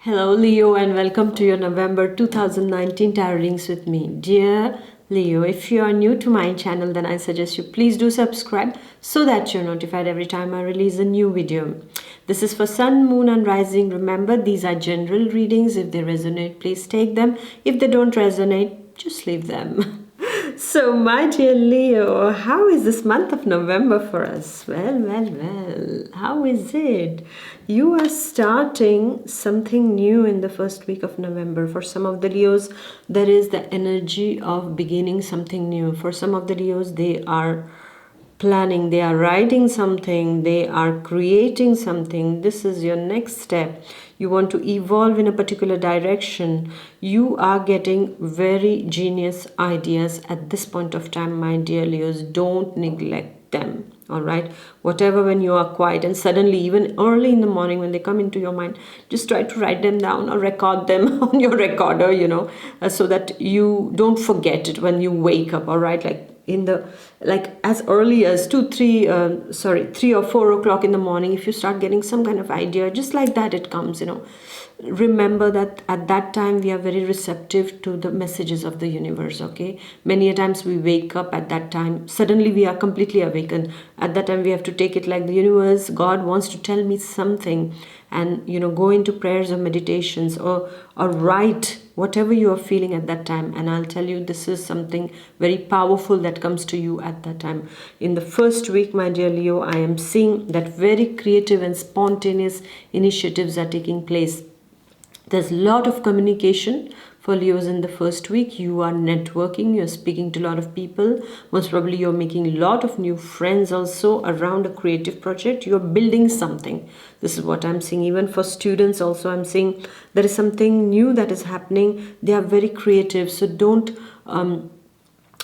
Hello, Leo, and welcome to your November 2019 tarot readings with me. Dear Leo, if you are new to my channel, then I suggest you please do subscribe so that you're notified every time I release a new video. This is for Sun, Moon, and Rising. Remember, these are general readings. If they resonate, please take them. If they don't resonate, just leave them. So, my dear Leo, how is this month of November for us? Well, how is it? You are starting something new in the first week of November. For some of the Leos, there is the energy of beginning something new. For some of the Leos, they are planning, they are writing something, they are creating something. This is your next step. You want to evolve in a particular direction. You are getting very genius ideas at this point of time, my dear Leos. Don't neglect them. All right, whatever, when you are quiet and suddenly even early in the morning when they come into your mind, just try to write them down or record them on your recorder, so that you don't forget it when you wake up. All right, like as early as 3 or 4 o'clock in the morning, if you start getting some kind of idea, just like that it comes. Remember that at that time we are very receptive to the messages of the universe. Okay, many a times we wake up at that time, suddenly we are completely awakened. At that time we have to take it like the universe, God wants to tell me something, and go into prayers or meditations, or write whatever you are feeling at that time. And I'll tell you, this is something very powerful that comes to you at that time. In the first week, my dear Leo, I am seeing that very creative and spontaneous initiatives are taking place. There's a lot of communication for Leos in the first week. You are networking, you're speaking to a lot of people. Most probably you're making a lot of new friends also around a creative project. You're building something. This is what I'm seeing. Even for students also, I'm seeing there is something new that is happening. They are very creative. So don't, I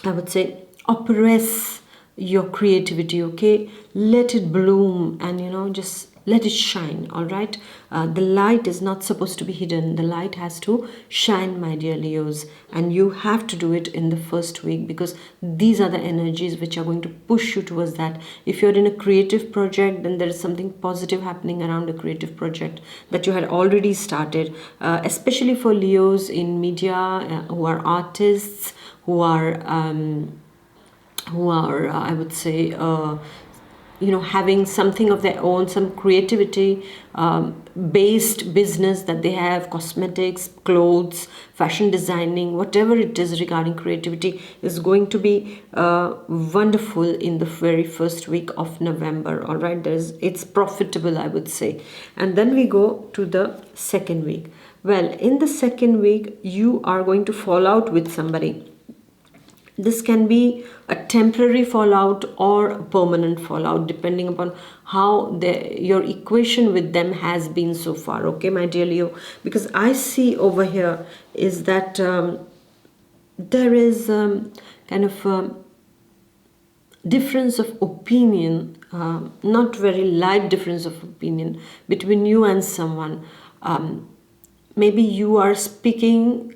would say, oppress your creativity, okay? Let it bloom and, just let it shine. All right, the light is not supposed to be hidden. The light has to shine, my dear Leos, and you have to do it in the first week, because these are the energies which are going to push you towards that. If you're in a creative project, then there is something positive happening around a creative project that you had already started, especially for Leos in media, who are artists, who are I would say, having something of their own, some creativity based business that they have, cosmetics, clothes, fashion designing, whatever it is regarding creativity, is going to be wonderful in the very first week of November. All right, it's profitable, I would say. And then we go to the second week. Well, in the second week, you are going to fall out with somebody. This can be a temporary fallout or a permanent fallout, depending upon how your equation with them has been so far. Okay, my dear Leo, because I see over here is that there is kind of difference of opinion, not very light difference of opinion between you and someone. Maybe you are speaking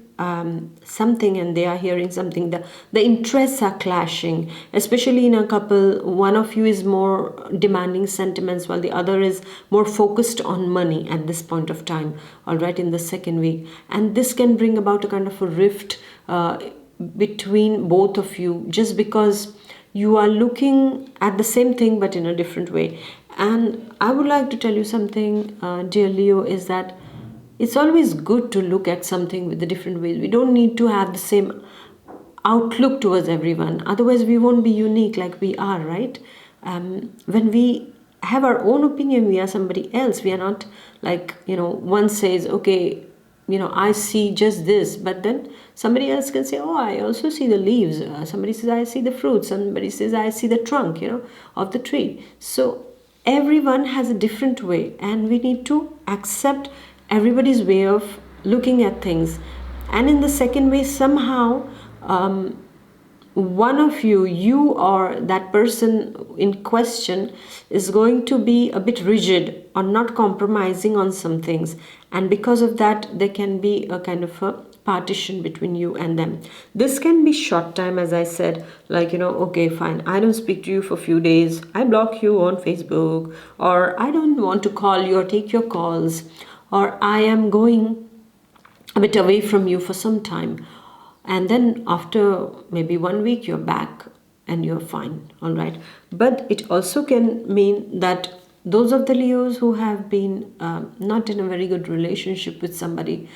something and they are hearing something. The interests are clashing, especially in a couple. One of you is more demanding sentiments, while the other is more focused on money at this point of time. All right, in the second week, and this can bring about a kind of a rift between both of you, just because you are looking at the same thing but in a different way. And I would like to tell you something, dear Leo, is that it's always good to look at something with a different way. We don't need to have the same outlook towards everyone. Otherwise, we won't be unique like we are, right? When we have our own opinion, we are somebody else. We are not like, one says, okay, I see just this, but then somebody else can say, oh, I also see the leaves. Somebody says, I see the fruit. Somebody says, I see the trunk, of the tree. So everyone has a different way, and we need to accept everybody's way of looking at things. And in the second way, somehow one of you or that person in question is going to be a bit rigid or not compromising on some things, and because of that there can be a kind of a partition between you and them. This can be short time, as I said, like, okay, fine, I don't speak to you for a few days, I block you on Facebook, or I don't want to call you or take your calls, or I am going a bit away from you for some time, and then after maybe 1 week you're back and you're fine, all right. But it also can mean that those of the Leos who have been not in a very good relationship with somebody,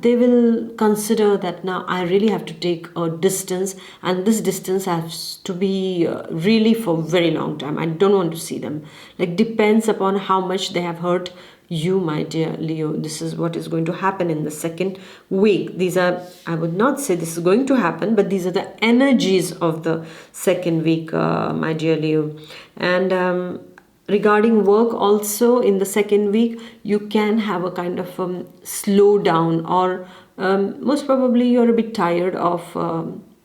they will consider that now I really have to take a distance, and this distance has to be really for a very long time. I don't want to see them. Like, depends upon how much they have hurt you, my dear Leo. This is what is going to happen in the second week. These are, I would not say this is going to happen, but these are the energies of the second week, my dear Leo. And regarding work also, in the second week you can have a kind of slow down, or most probably you're a bit tired of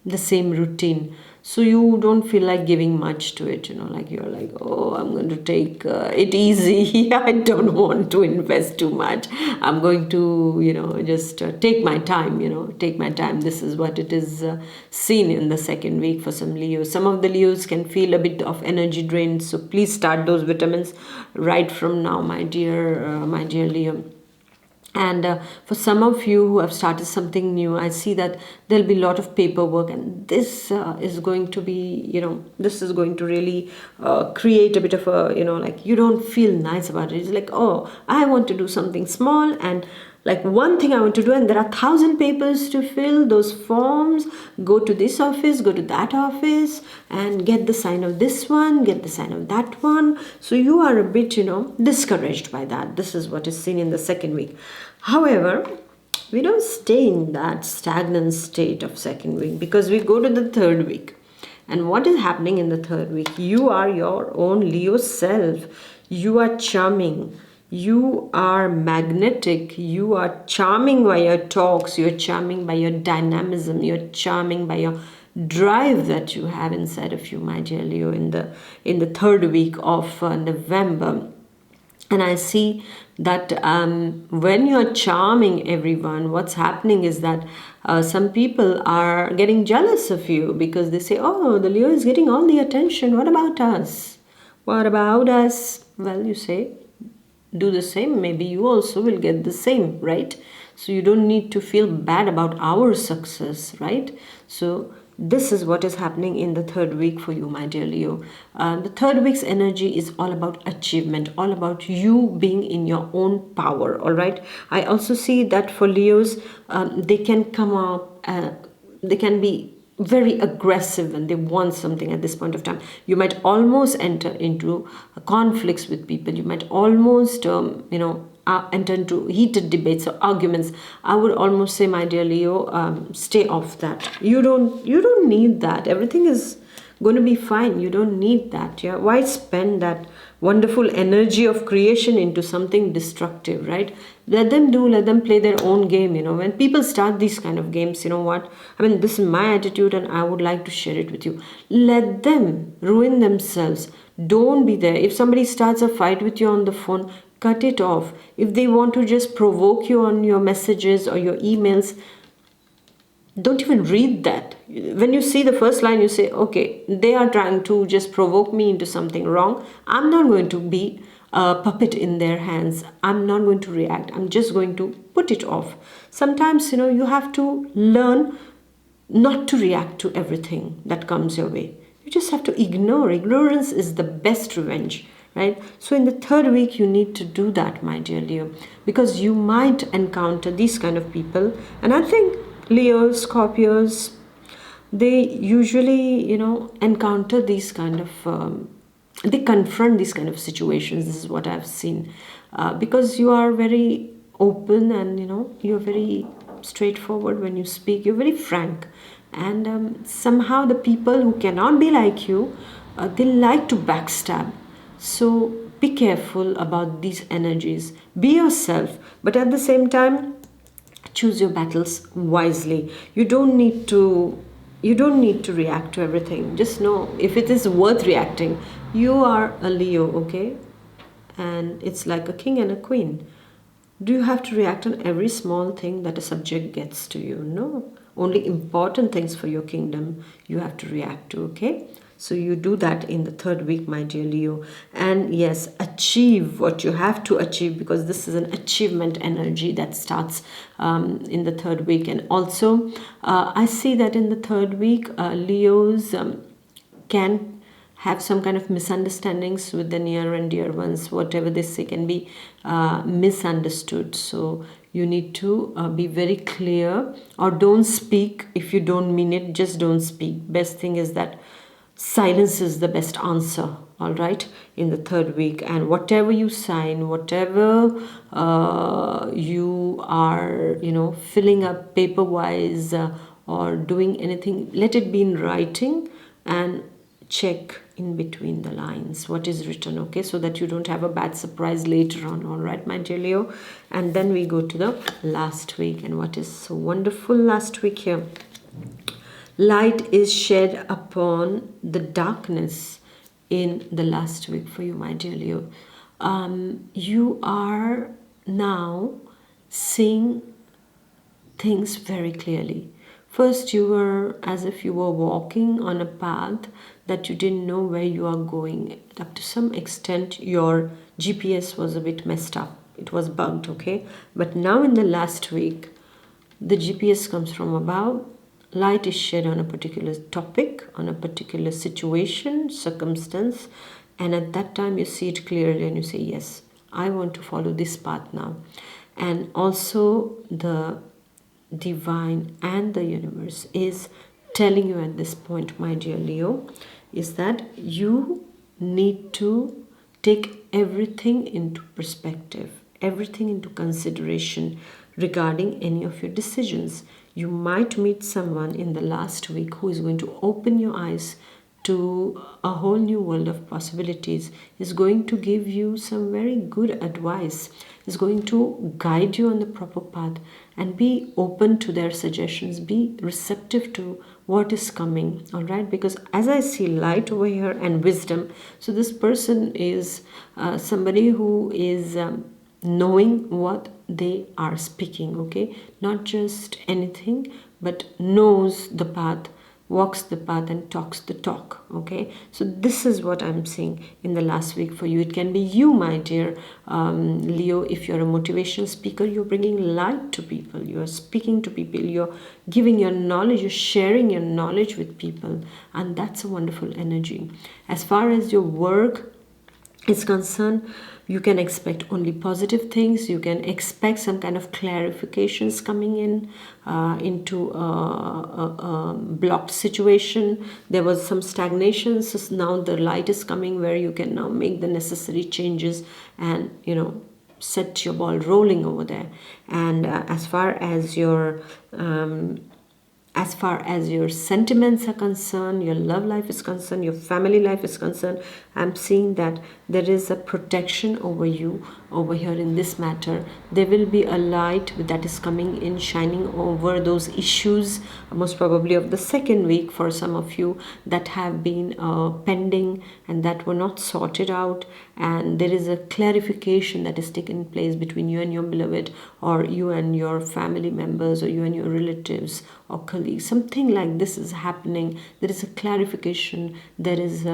the same routine, so you don't feel like giving much to it, like you're like, oh, I'm going to take it easy. I don't want to invest too much. I'm going to just take my time. Take my time. This is what it is seen in the second week for some Leos. Some of the Leos can feel a bit of energy drain, so please start those vitamins right from now, my dear Leo. And for some of you who have started something new, I see that there'll be a lot of paperwork, and this is going to be, this is going to really create a bit of a, like you don't feel nice about it. It's like, oh, I want to do something small, and like one thing I want to do, and there are 1,000 papers to fill, those forms, go to this office, go to that office, and get the sign of this one, get the sign of that one. So you are a bit, discouraged by that. This is what is seen in the second week. However, we don't stay in that stagnant state of second week, because we go to the third week. And what is happening in the third week? You are your own Leo self. You are charming. You are magnetic. You are charming by your talks. You're charming by your dynamism. You're charming by your drive that you have inside of you, my dear Leo, in the third week of November. And I see that when you're charming everyone, what's happening is that some people are getting jealous of you, because they say, oh, the Leo is getting all the attention. What about us? What about us? Well, you say, do the same. Maybe you also will get the same, right? So you don't need to feel bad about our success, right? So this is what is happening in the third week for you, my dear Leo. The third week's energy is all about achievement, all about you being in your own power, all right? I also see that for Leos, they can come up, they can be very aggressive when they want something at this point of time. You might almost enter into conflicts with people. You might almost, enter into heated debates or arguments. I would almost say, my dear Leo, stay off that. You don't need that. Everything is going to be fine. You don't need that. Yeah, why spend that wonderful energy of creation into something destructive, right? Let them play their own game. When people start these kind of games, you know what, I mean, this is my attitude and I would like to share it with you. Let them ruin themselves. Don't be there. If somebody starts a fight with you on the phone, cut it off. If they want to just provoke you on your messages or your emails, don't even read that. When you see the first line, you say, okay, they are trying to just provoke me into something wrong. I'm not going to be a puppet in their hands. I'm not going to react. I'm just going to put it off. Sometimes, you have to learn not to react to everything that comes your way. You just have to ignore. Ignorance is the best revenge, right? So in the third week, you need to do that, my dear Leo, because you might encounter these kind of people. And I think Leos, Scorpios, they usually, encounter these kind of, they confront these kind of situations. This is what I've seen. Because you are very open and, you're very straightforward when you speak. You're very frank. And somehow the people who cannot be like you, they like to backstab. So be careful about these energies. Be yourself. But at the same time, choose your battles wisely. You don't need to react to everything. Just know, if it is worth reacting, you are a Leo, okay? And it's like a king and a queen. Do you have to react on every small thing that a subject gets to you? No. Only important things for your kingdom you have to react to, okay? So you do that in the third week, my dear Leo. And yes, achieve what you have to achieve, because this is an achievement energy that starts in the third week. And also, I see that in the third week, Leos can have some kind of misunderstandings with the near and dear ones. Whatever they say can be misunderstood. So you need to be very clear, or don't speak if you don't mean it. Just don't speak. Best thing is that silence is the best answer, all right, in the third week. And whatever you sign, whatever you are, filling up paper wise, or doing anything, let it be in writing, and check in between the lines what is written, okay, so that you don't have a bad surprise later on. All right, my dear Leo. And then we go to the last week, and what is so wonderful last week here: light is shed upon the darkness in the last week for you, my dear Leo. You are now seeing things very clearly. First, you were as if you were walking on a path that you didn't know where you are going. Up to some extent, your GPS was a bit messed up. It was bugged, okay? But now in the last week, the GPS comes from above. Light is shed on a particular topic, on a particular situation, circumstance. And at that time, you see it clearly and you say, yes, I want to follow this path now. And also the divine and the universe is telling you at this point, my dear Leo, is that you need to take everything into perspective, everything into consideration regarding any of your decisions. You might meet someone in the last week who is going to open your eyes to a whole new world of possibilities, is going to give you some very good advice, is going to guide you on the proper path, and be open to their suggestions, be receptive to what is coming, all right? Because as I see light over here and wisdom, so this person is somebody who is knowing what they are speaking, okay? Not just anything, but knows the path, walks the path, and talks the talk, okay? So this is what I'm seeing in the last week for you. It can be you, my dear Leo. If you're a motivational speaker, you're bringing light to people, you're speaking to people, you're giving your knowledge, you're sharing your knowledge with people, and that's a wonderful energy. As far as your work is concerned, you can expect only positive things. You can expect some kind of clarifications coming in into a blocked situation. There was some stagnation, so now the light is coming where you can now make the necessary changes and set your ball rolling over there. And as far as your sentiments are concerned, your love life is concerned, your family life is concerned, I'm seeing that there is a protection over you over here in this matter. There will be a light that is coming in, shining over those issues, most probably of the second week for some of you, that have been pending and that were not sorted out. And there is a clarification that is taking place between you and your beloved, or you and your family members, or you and your relatives or colleagues. Something like this is happening. There is a clarification, there is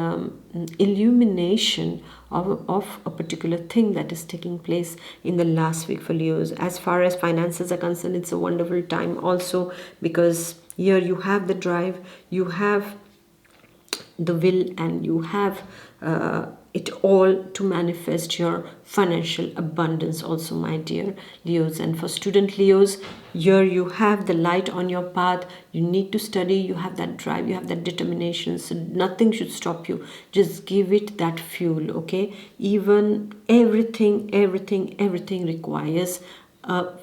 illumination of a particular thing that is taking place in the last week for Leos. As far as finances are concerned, it's a wonderful time also, because here you have the drive, you have the will, and you have it all to manifest your financial abundance also, my dear Leos. And for student Leos, here you have the light on your path. You need to study, you have that drive, you have that determination, so nothing should stop you. Just give it that fuel, okay? Even everything requires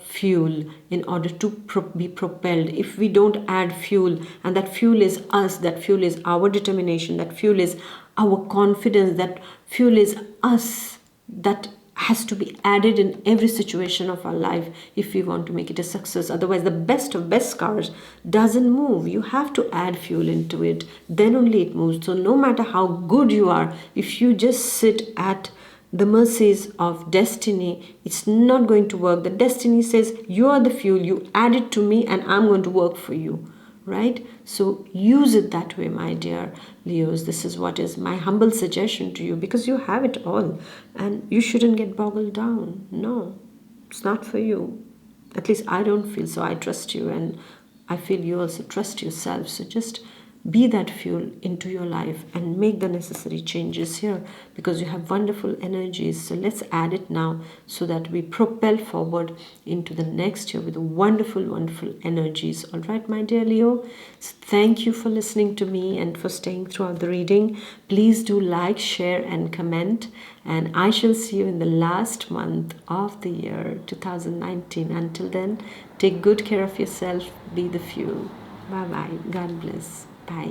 fuel in order to be propelled. If we don't add fuel, and that fuel is us, that fuel is our determination, that fuel is our confidence, that fuel is us, that has to be added in every situation of our life if we want to make it a success. Otherwise, the best of best cars doesn't move. You have to add fuel into it, then only it moves. So no matter how good you are, if you just sit at the mercies of destiny, it's not going to work. The destiny says, you are the fuel, you add it to me and I'm going to work for you, right? So use it that way, my dear Leos. This is what is my humble suggestion to you, because you have it all and you shouldn't get boggled down. No, it's not for you. At least I don't feel so. I trust you, and I feel you also trust yourself. So just be that fuel into your life and make the necessary changes here, because you have wonderful energies. So let's add it now so that we propel forward into the next year with wonderful, wonderful energies. All right, my dear Leo. So thank you for listening to me and for staying throughout the reading. Please do like, share, and comment. And I shall see you in the last month of the year 2019. Until then, take good care of yourself. Be the fuel. Bye bye. God bless.